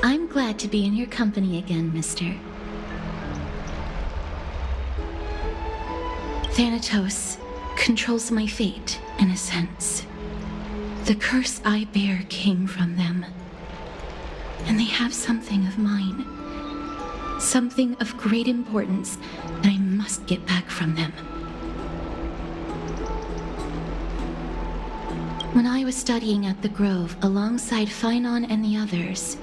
I'm glad to be in your company again, mister. Thanatos controls my fate, in a sense. The curse I bear came from them. And they have something of mine. Something of great importance that I must get back from them. When I was studying at the Grove alongside Phynon and the others,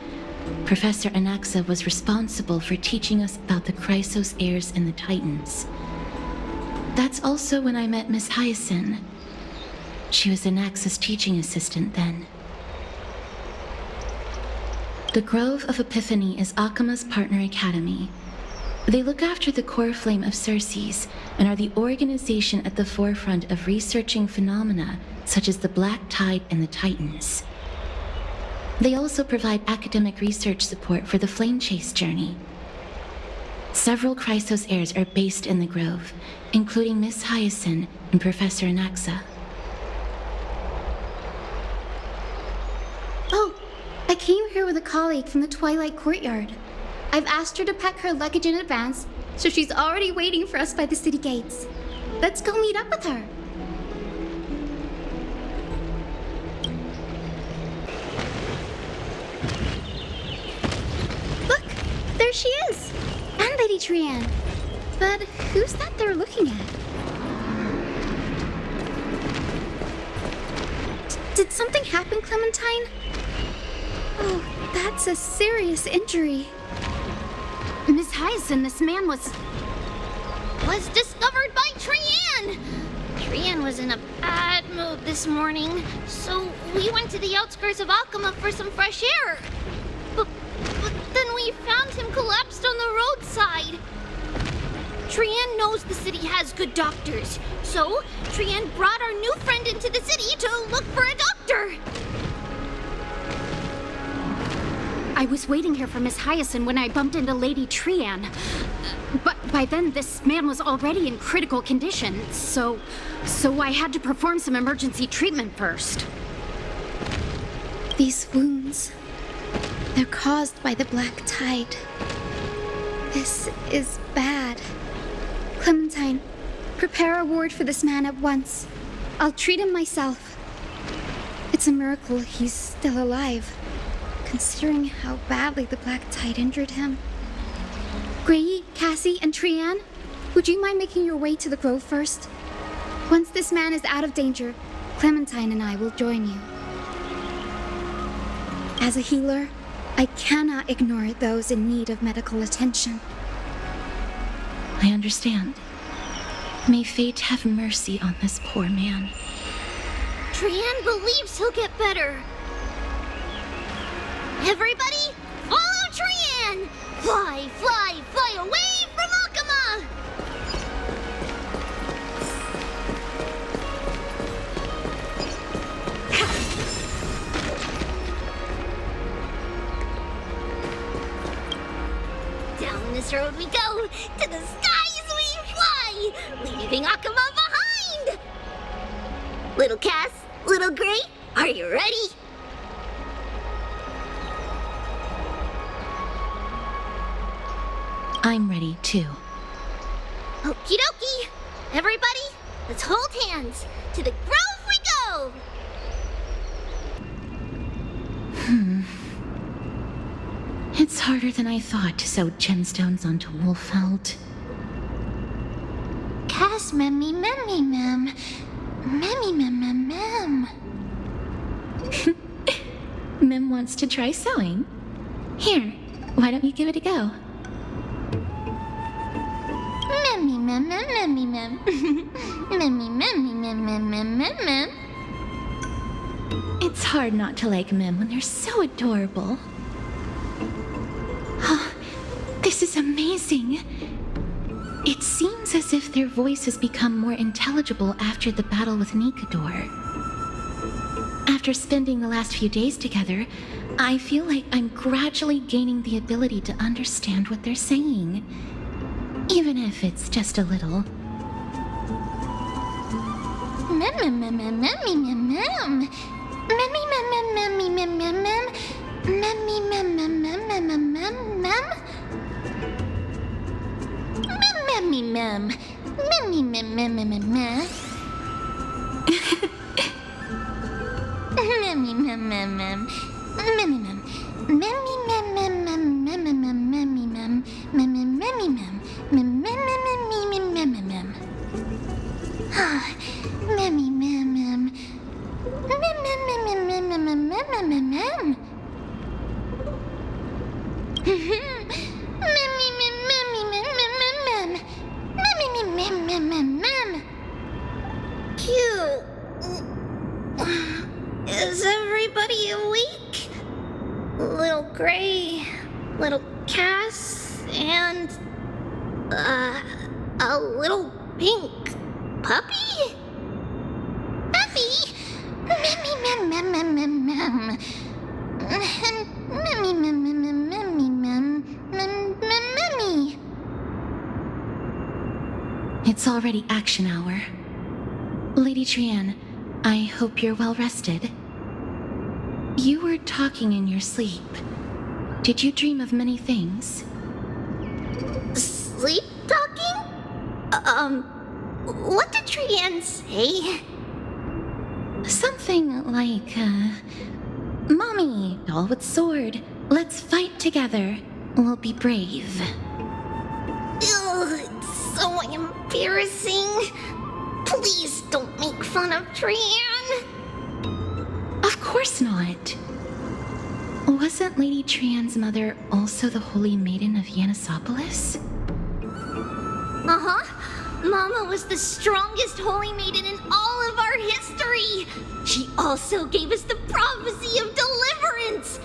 Professor Anaxa was responsible for teaching us about the Chrysos heirs and the Titans. That's also when I met Miss Hyacinth. She was Anaxa's teaching assistant then. The Grove of Epiphany is Akima's partner academy. They look after the core flame of Circes and are the organization at the forefront of researching phenomena such as the Black Tide and the Titans. They also provide academic research support for the Flame Chase journey. Several Chrysos heirs are based in the Grove, including Miss Hyacinth and Professor Anaxa. Oh, I came here with a colleague from the Twilight Courtyard. I've asked her to pack her luggage in advance, so she's already waiting for us by the city gates. Let's go meet up with her. Look, there she is! And Lady Trianne. But who's that they're looking at? Did something happen, Clementine? Oh, that's a serious injury. Miss Hyacinth, this man was discovered by Trianne! Trianne was in a bad mood this morning, so we went to the outskirts of Akima for some fresh air. But then we found him collapsed on the roadside. Trianne knows the city has good doctors, so Trianne brought our new friend into the city to look for a doctor. I was waiting here for Miss Hyacinth when I bumped into Lady Trianne. But by then, this man was already in critical condition, so I had to perform some emergency treatment first. These wounds, they're caused by the Black Tide. This is bad. Clementine, prepare a ward for this man at once. I'll treat him myself. It's a miracle he's still alive, considering how badly the Black Tide injured him. Gray, Cassie, and Trianne, would you mind making your way to the Grove first? Once this man is out of danger, Clementine and I will join you. As a healer, I cannot ignore those in need of medical attention. I understand. May fate have mercy on this poor man. Trianne believes he'll get better. Everybody, follow Trianne! Fly, fly, fly away from Akima! Down this road we go, to the skies we fly, leaving Akima behind! Little Cass, little Gray, are you ready? I'm ready, too. Okie dokie! Everybody, let's hold hands. To the Grove we go! It's harder than I thought to sew gemstones onto wolf felt. Cass, memmy, memmy, mem. Memmy, mem, mem, mem. Mem wants to try sewing. Here, why don't you give it a go? Memmy, mem, mem, memmy, mem. Memmy, memmy, mem, mem, mem, mem, mem. It's hard not to like Mem when they're so adorable. Oh, this is amazing. It seems as if their voice has become more intelligible after the battle with Nikador. After spending the last few days together, I feel like I'm gradually gaining the ability to understand what they're saying. Even if it's just a little. Mem, mem, mem, mem, memmy, mem, mem. Memmy, mem, mem, memmy, mem, mem, mem. Memmy, mem, mem, mem, mem. Cute. Is everybody awake? Little Gray, little Cass, and a little pink puppy? Puppy? It's already action hour. Lady Trianne, I hope you're well rested. You were talking in your sleep. Did you dream of many things? Sleep talking? What did Trianne say? Something like, Mommy, doll with sword, let's fight together. We'll be brave. Ugh, it's so embarrassing. Please don't make fun of Trianne. Of course not. Wasn't Lady Trianne's mother also the Holy Maiden of Yanisopolis? Uh-huh. Mama was the strongest holy maiden in all of our history. She also gave us the prophecy of deliverance.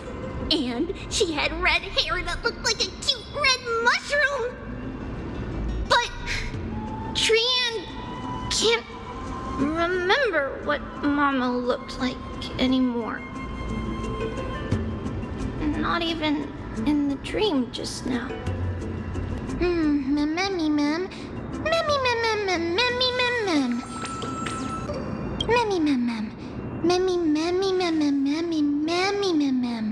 And she had red hair that looked like a cute red mushroom. But Trianne can't remember what Mama looked like anymore. Not even in the dream just now. Mammy, ma'am. Mammy, ma'am, ma'am, mammy, ma'am, ma'am. Mammy, ma'am, ma'am. Mammy, mammy, ma'am, ma'am, mammy, mammy, ma'am, ma'am.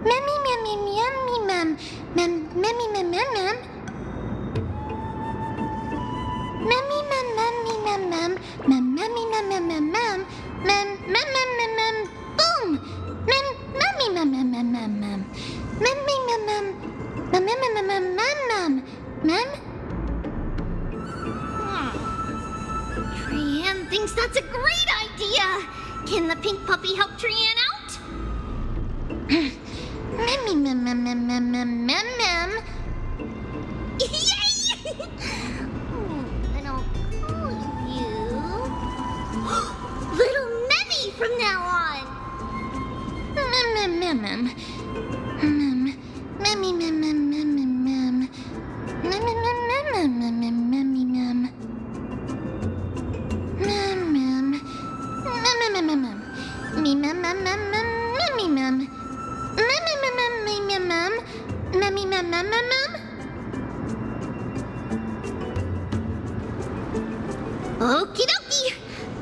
Mammy, mammy, mammy, ma'am. Mammy, ma'am, ma'am, ma'am. Mammy, ma'am, mammy, ma'am, ma'am. Mammy, ma'am, ma'am, ma'am, ma'am. Ma'am, ma'am, ma'am, boom. Mammy, ma'am, ma'am, ma'am, ma'am, ma'am. Mammy, ma'am, ma'am. Ma'am, ma'am, ma'am, ma'am, ma'am. Trianne thinks that's a great idea. Can the pink puppy help Trianne out? Mammy, ma'am, ma'am, ma'am, ma'am, ma'am, ma'am. Yay! And I'll call you Little Memmy from now on. Ma'am, ma'am, ma'am. Ma'am. Mammy, ma'am, ma'am, ma'am, ma'am. Mammy, ma'am, ma'am, ma'am, ma'am, mammy, ma'am. Ma'am, ma'am. Ma'am, ma'am, ma'am, ma'am. Me, ma'am, ma'am, ma'am, ma'am, mammy, ma'am. Mammy, ma'am, ma'am, me, ma'am, ma'am. Mammy, ma'am, ma'am, ma'am, ma'am. Okie dokie.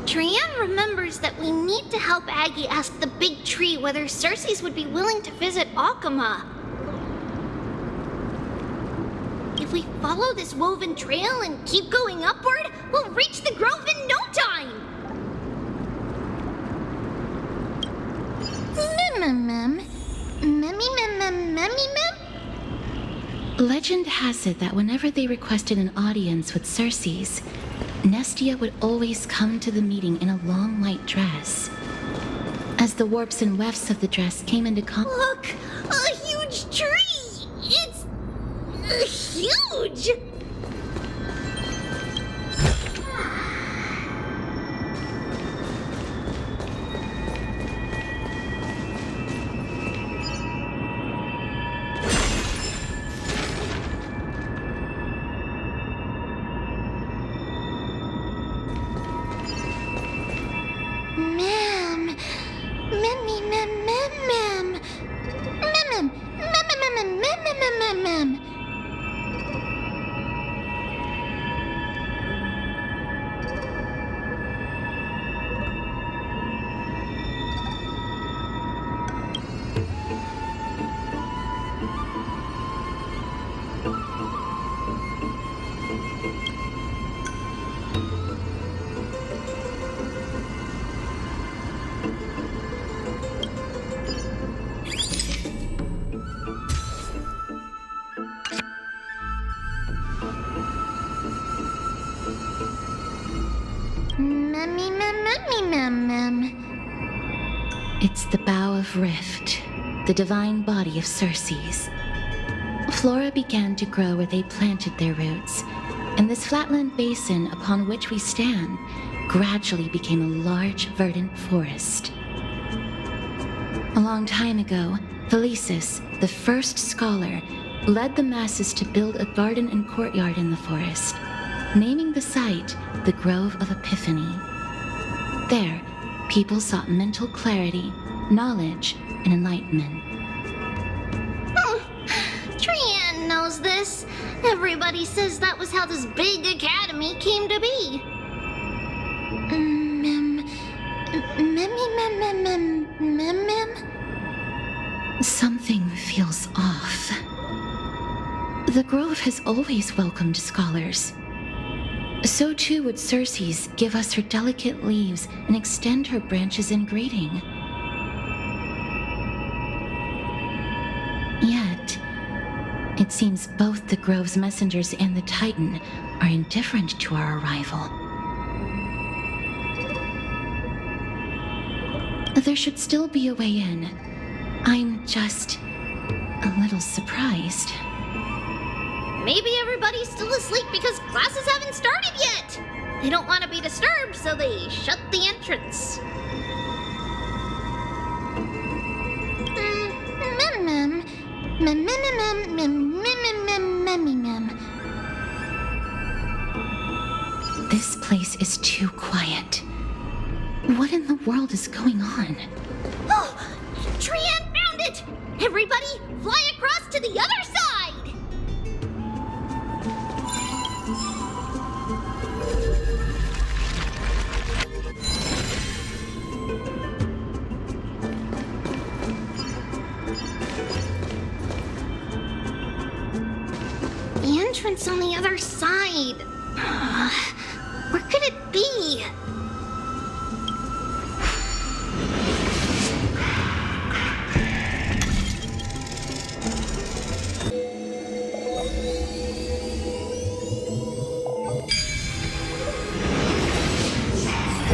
Trianne remembers that we need to help Aggie ask the big tree whether Circes would be willing to visit Akama. If we follow this woven trail and keep going upward, we'll reach the grove in no time. Ma'am, ma'am. Mammy, ma'am, ma'am, mammy, ma'am. Legend has it that whenever they requested an audience with Circes, Nestia would always come to the meeting in a long white dress. As the warps and wefts of the dress came into Look, a huge tree. It's huge. Ma'am. Mammy, ma'am, ma'am, ma'am. Ma'am, ma'am, ma'am, ma'am, ma'am, ma'am, ma'am. It's the Bough of Rift, the divine body of Circes. Flora began to grow where they planted their roots, and this flatland basin upon which we stand gradually became a large, verdant forest. A long time ago, Felicis, the first scholar, led the masses to build a garden and courtyard in the forest, naming the site the Grove of Epiphany. There, people sought mental clarity, knowledge, and enlightenment. Trian knows this. Everybody says that was how this big academy came to be. Something feels off. The Grove has always welcomed scholars. So too would Circes give us her delicate leaves and extend her branches in greeting. Yet, it seems both the Grove's messengers and the Titan are indifferent to our arrival. There should still be a way in. I'm just a little surprised. Maybe everybody's still asleep because classes haven't started yet. They don't want to be disturbed, so they shut the entrance. This place is too quiet. What in the world is going on? Oh! Trian found it! Everybody, fly across to the other side! The entrance on the other side. Where could it be?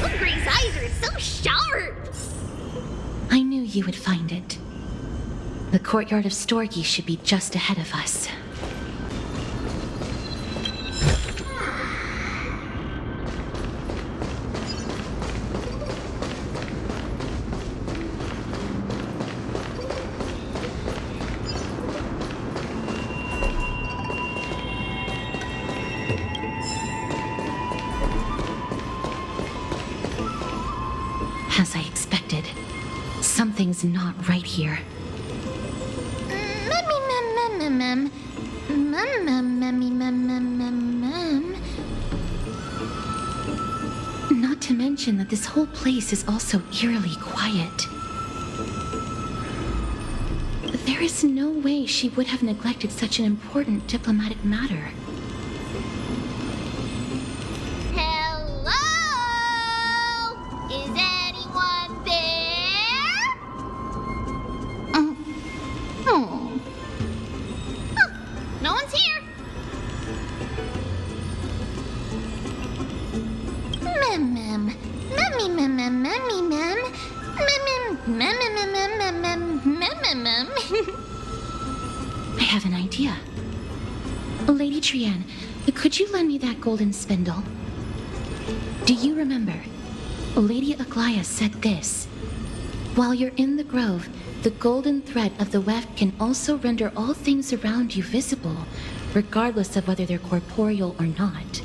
Ogre's eyes are so sharp! I knew you would find it. The courtyard of Storgi should be just ahead of us. As I expected, something's not right here. Not to mention that this whole place is also eerily quiet. There is no way she would have neglected such an important diplomatic matter. Hello? Is anyone there? Oh. Huh, no one's here. I have an idea. Lady Trian, could you lend me that golden spindle? Do you remember? Lady Aglaia said this. While you're in the grove, the golden thread of the weft can also render all things around you visible, regardless of whether they're corporeal or not.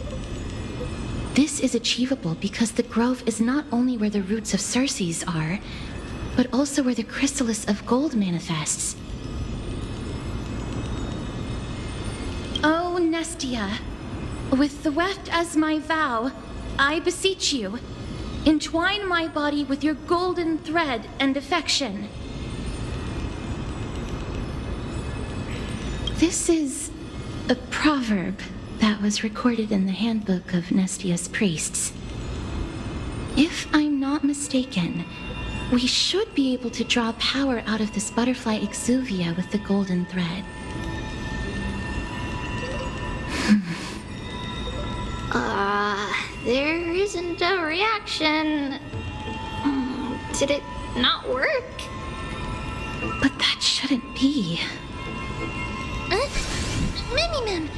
This is achievable because the grove is not only where the roots of Circes are, but also where the chrysalis of gold manifests. Oh, Nestia, with the weft as my vow, I beseech you, entwine my body with your golden thread and affection. This is a proverb that was recorded in the handbook of Nestia's priests. If I'm not mistaken, we should be able to draw power out of this butterfly exuvia with the golden thread. There isn't a reaction. Did it not work? But that shouldn't be. Mem.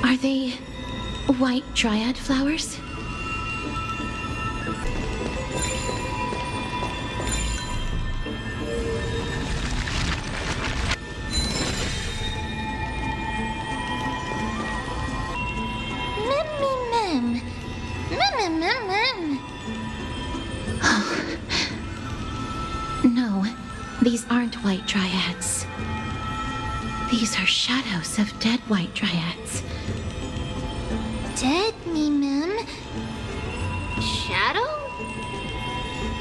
Are they white dryad flowers? No, these aren't white dryads. These are shadows of dead white dryads. Dead, Mem. Shadow?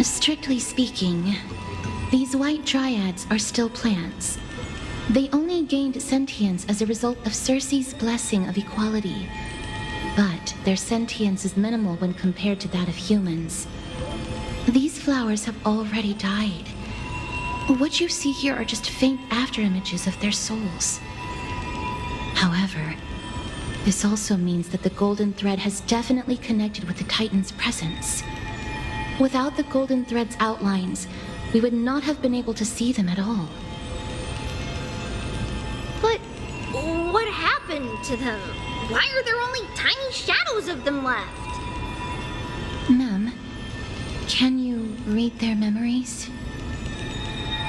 Strictly speaking, these white dryads are still plants. They only gained sentience as a result of Circe's blessing of equality. But their sentience is minimal when compared to that of humans. These flowers have already died. What you see here are just faint afterimages of their souls. However, this also means that the golden thread has definitely connected with the Titan's presence. Without the golden thread's outlines, we would not have been able to see them at all. But what happened to them? Why are there only tiny shadows of them left? Mem, can you read their memories?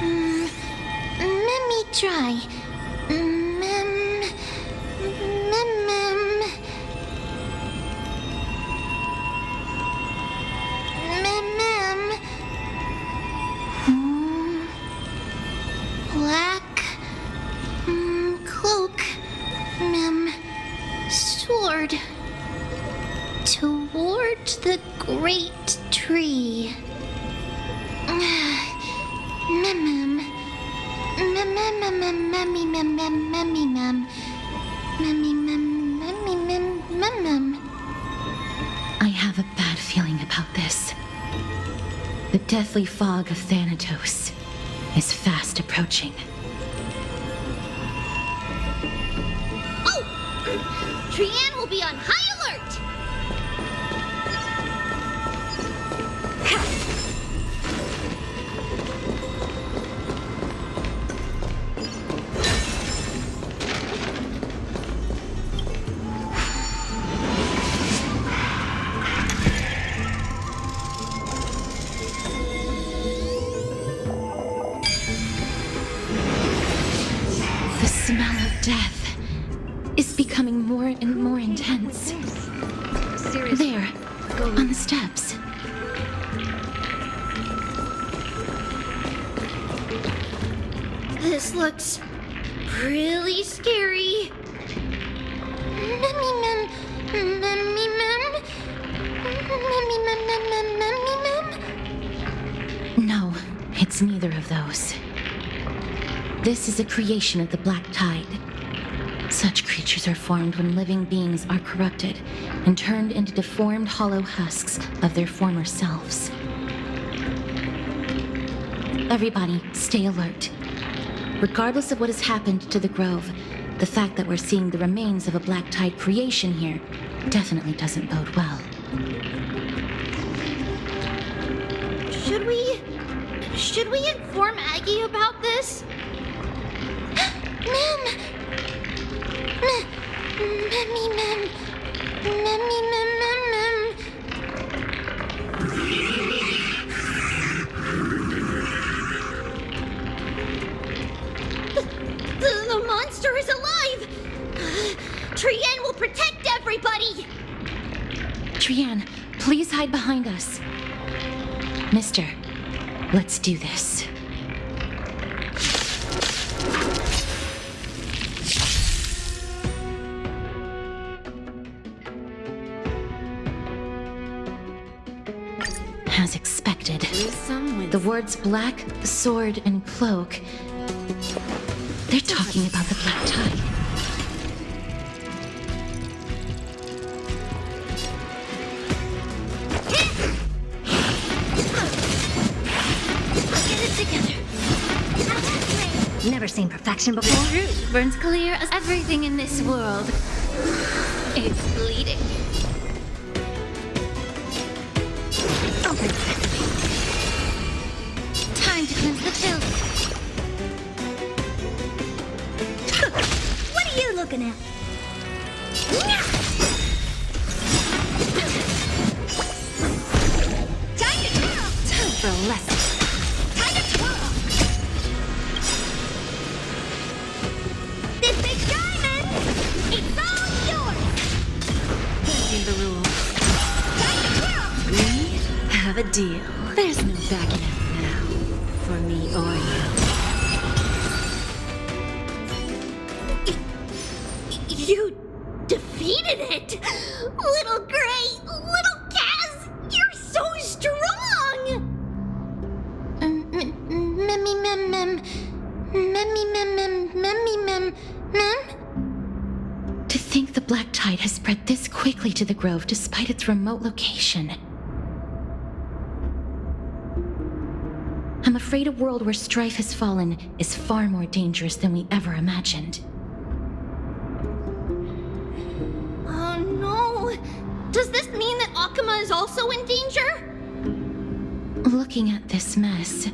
Let me try. Black cloak, sword towards the great tree. I have a bad feeling about this. The deathly fog of Thanatos is fast approaching. Oh! Trianne will be on high alert! The smell of death is becoming more and more intense. There, on the steps. This looks really scary. No, it's neither of those. This is a creation of the Black Tide. Such creatures are formed when living beings are corrupted and turned into deformed hollow husks of their former selves. Everybody, stay alert. Regardless of what has happened to the Grove, the fact that we're seeing the remains of a Black Tide creation here definitely doesn't bode well. Should we inform Aggie about this? The monster is alive! Trianne will protect everybody! Trianne, please hide behind us. Mister, let's do this. As expected, the words black, sword, and cloak, they're talking about the Black Tide. Get it together. Never seen perfection before. Truth burns clear as everything in this world. It's bleeding. Time to cleanse the filth. What are you looking at? Time for a lesson. This big diamond! It's all yours! Breaking the rules. We have a deal. There's no backing out now, for me or you. You defeated it! Little Gray, little Kaz, you're so strong! To think the black tide has spread this quickly to the grove despite its remote location. I'm afraid a world where strife has fallen is far more dangerous than we ever imagined. Oh no! Does this mean that Akuma is also in danger? Looking at this mess,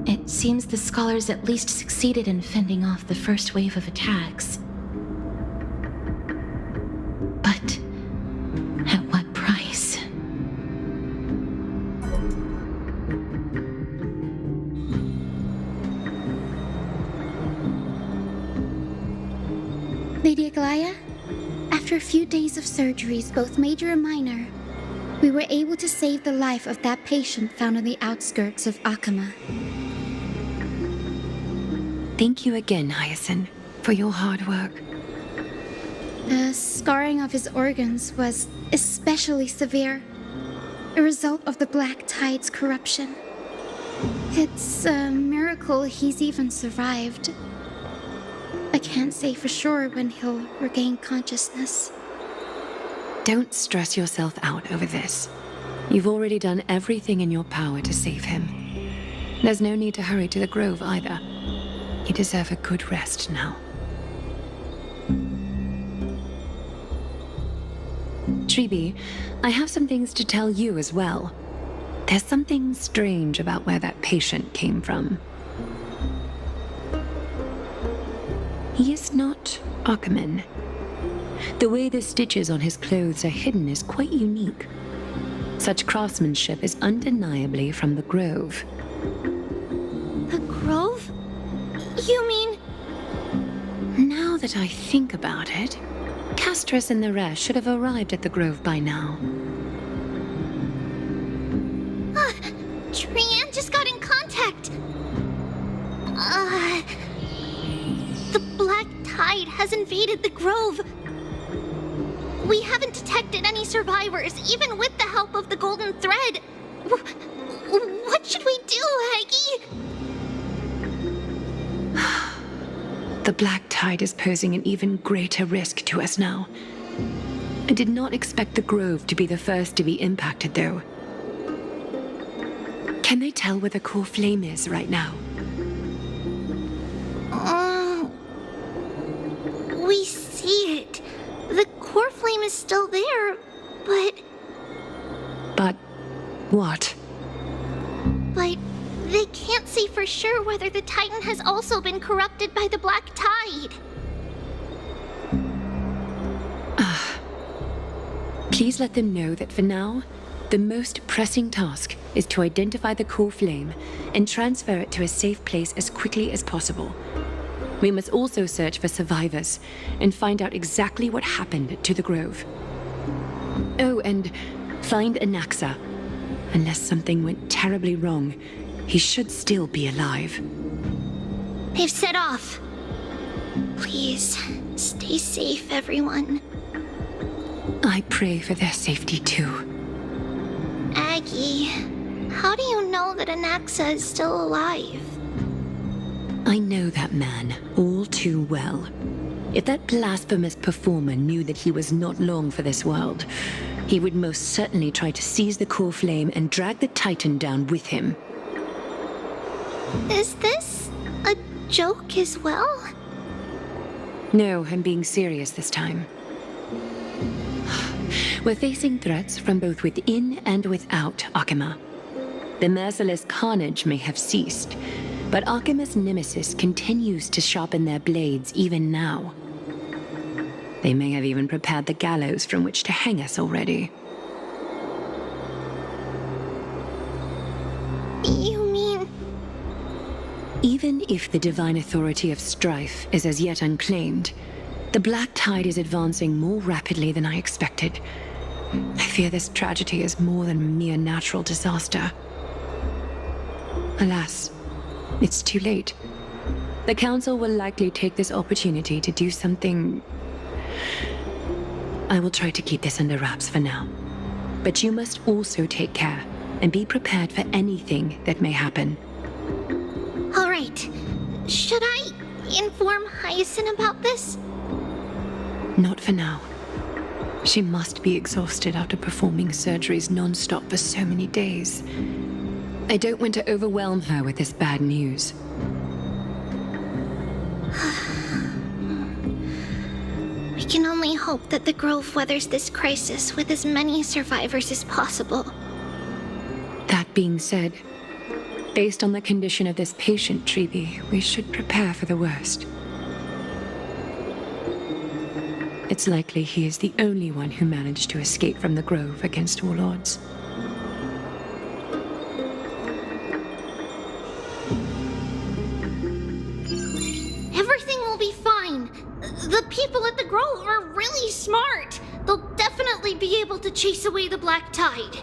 it seems the scholars at least succeeded in fending off the first wave of attacks. But at what price? Lady Aglaya, after a few days of surgeries, both major and minor, we were able to save the life of that patient found on the outskirts of Akuma. Thank you again, Hyacinth, for your hard work. The scarring of his organs was especially severe, a result of the Black Tide's corruption. It's a miracle he's even survived. I can't say for sure when he'll regain consciousness. Don't stress yourself out over this. You've already done everything in your power to save him. There's no need to hurry to the grove either. You deserve a good rest now. Tribi, I have some things to tell you as well. There's something strange about where that patient came from. He is not Akuman. The way the stitches on his clothes are hidden is quite unique. Such craftsmanship is undeniably from the Grove. The Grove? You mean... Now that I think about it, Castris and the rest should have arrived at the Grove by now. Trian just got in contact. The Black Tide has invaded the Grove. We haven't detected any survivors, even with the help of the Golden Thread. What should we do, Haggy? The Black Tide is posing an even greater risk to us now. I did not expect the Grove to be the first to be impacted, though. Can they tell where the core flame is right now? We see it. The core flame is still there, but... But what? But they can't say for sure whether the Titan has also been corrupted by the Black Tide. Please let them know that for now, the most pressing task is to identify the core flame and transfer it to a safe place as quickly as possible. We must also search for survivors and find out exactly what happened to the Grove. Oh, and find Anaxa. Unless something went terribly wrong, he should still be alive. They've set off. Please, stay safe, everyone. I pray for their safety too. Aggie, how do you know that Anaxa is still alive? I know that man all too well. If that blasphemous performer knew that he was not long for this world, he would most certainly try to seize the core flame and drag the Titan down with him. Is this a joke as well? No, I'm being serious this time. We're facing threats from both within and without Akima. The merciless carnage may have ceased, but Akima's nemesis continues to sharpen their blades even now. They may have even prepared the gallows from which to hang us already. You mean... Even if the divine authority of strife is as yet unclaimed, the Black Tide is advancing more rapidly than I expected. I fear this tragedy is more than a mere natural disaster. Alas, it's too late. The Council will likely take this opportunity to do something... I will try to keep this under wraps for now. But you must also take care and be prepared for anything that may happen. All right. Should I inform Hyacinth about this? Not for now. She must be exhausted after performing surgeries non-stop for so many days. I don't want to overwhelm her with this bad news. We can only hope that the Grove weathers this crisis with as many survivors as possible. That being said, based on the condition of this patient, Treeby, we should prepare for the worst. It's likely he is the only one who managed to escape from the Grove against all odds. Everything will be fine. The people at the Grove are really smart. They'll definitely be able to chase away the Black Tide.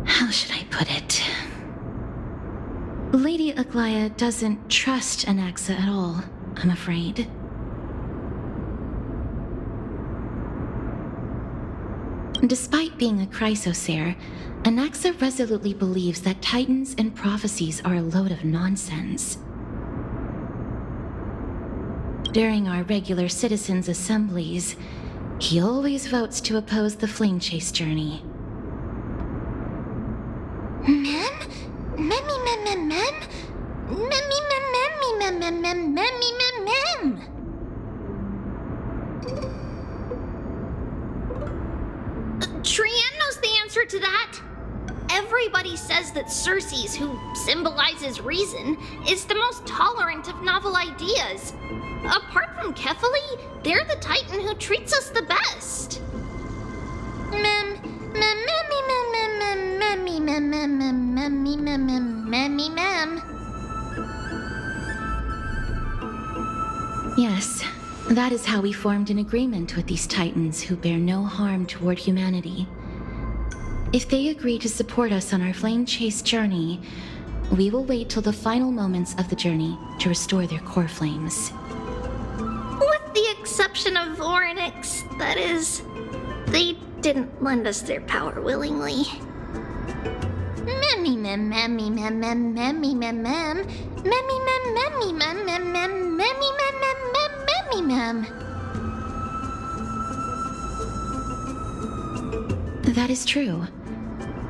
How should I put it? Lady Aglaya doesn't trust Anaxa at all, I'm afraid. Despite being a chrysosaur, Anaxa resolutely believes that titans and prophecies are a load of nonsense. During our regular citizens' assemblies, he always votes to oppose the flame chase journey. Trian knows the answer to that. Everybody says that Circes, who symbolizes reason, is the most tolerant of novel ideas. Apart from Kefali, they're the Titan who treats us the best. Yes, that is how we formed an agreement with these Titans who bear no harm toward humanity. If they agree to support us on our flame chase journey, we will wait till the final moments of the journey to restore their core flames. With the exception of Orynyx, that is. They didn't lend us their power willingly. That is true.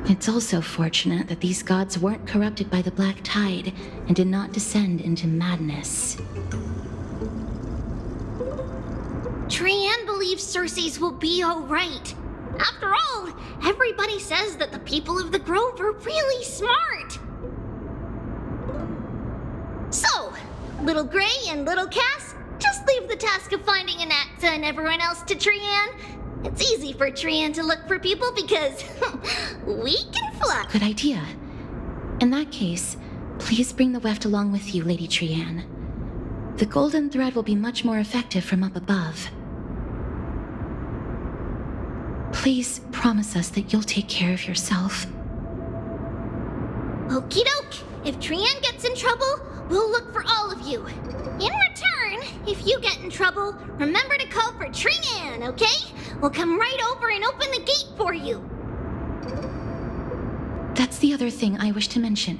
It's also fortunate that these gods weren't corrupted by the Black Tide and did not descend into madness. Trian believes Circes will be alright. After all, everybody says that the people of the Grove are really smart. So, Little Gray and Little Cass, just leave the task of finding Anaxa and everyone else to Trian. It's easy for Trian to look for people because we can fly. Good idea. In that case, please bring the weft along with you, Lady Trian. The golden thread will be much more effective from up above. Please promise us that you'll take care of yourself. Okie doke. If Trian gets in trouble, we'll look for all of you. In return, if you get in trouble, remember to call for Trian, okay? We'll come right over and open the gate for you. That's the other thing I wish to mention.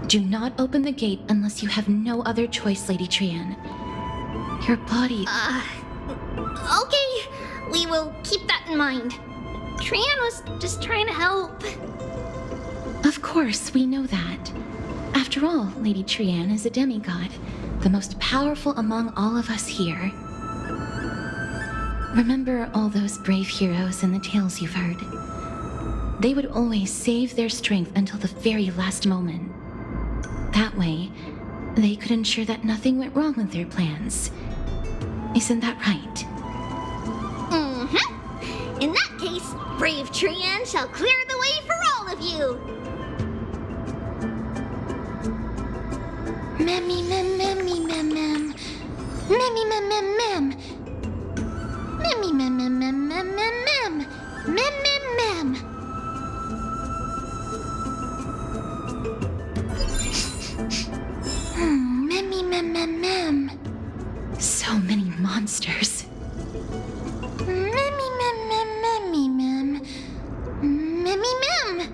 Do not open the gate unless you have no other choice, Lady Trian. Your body... Okay. We will keep that in mind. Trian was just trying to help. Of course, we know that. After all, Lady Trian is a demigod, the most powerful among all of us here. Remember all those brave heroes and the tales you've heard. They would always save their strength until the very last moment. That way, they could ensure that nothing went wrong with their plans. Isn't that right? Mm-hmm. In that case, brave Trian shall clear the way for all of you. Memmy mem memmy mem mem. Memmy mem mem mem. Memmy mem mem mem mem mem mem. Mem mem mem. Memmy mem mem mem. So many monsters. Memmy mem mem memmy mem. Memmy mem.